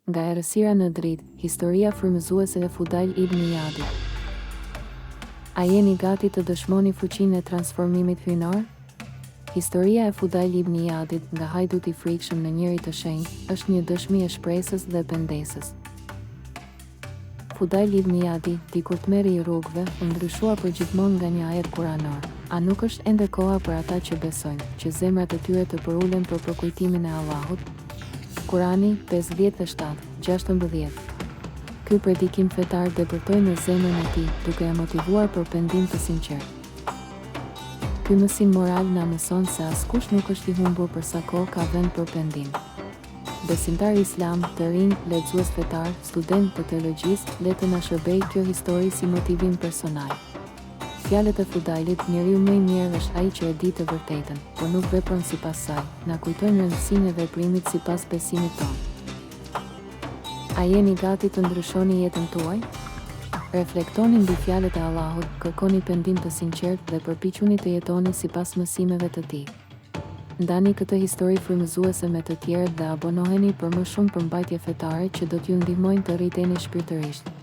Nga errësira në dritë, historia frymëzuese e Fudail ibn Iyadit. A jeni gati të dëshmoni fuqinë e transformimit hyjnor? Historia e Fudail ibn Iyadit, nga hajdut i frikshëm në njeri të shenjtë, është një dëshmi e shpresës dhe pendesës. Fudail ibn Iyadi, dikur të merri i rrugëve, u ndryshua përgjithmonë nga një ajet kuranor. A nuk është ende koha për ata që besojnë, që zemrat e tyre të përulen për përkujtimin e Allahut? Kurani 57:16. Ky predikim fetar depërtoi në zemrën e tij, duke e motivuar për pendim të sinqert. Ky mësim moral na mëson se askush nuk është i humbur për sa kohë ka vend për pendim. Besimtar islam, të rinj, lexues fetar, student të teologjisë, le të na shërbejë kjo histori si motivim personal. Fjalët e Fudailit, njeriu më i mirë është ai që e di të vërtetën, por nuk vepron sipas saj, na kujtojnë rëndësinë e veprimit sipas besimit tonë. A jeni gati të ndryshoni jetën tuaj? Reflektoni mbi fjalët e Allahut, kërkoni pendim të sinqert dhe përpiquni të jetoni sipas mësimeve të tij. Ndani këtë histori frymëzuese me të tjerët dhe abonoheni për më shumë përmbajtje fetare që do t'ju ndihmojnë të rriteni shpirtërisht.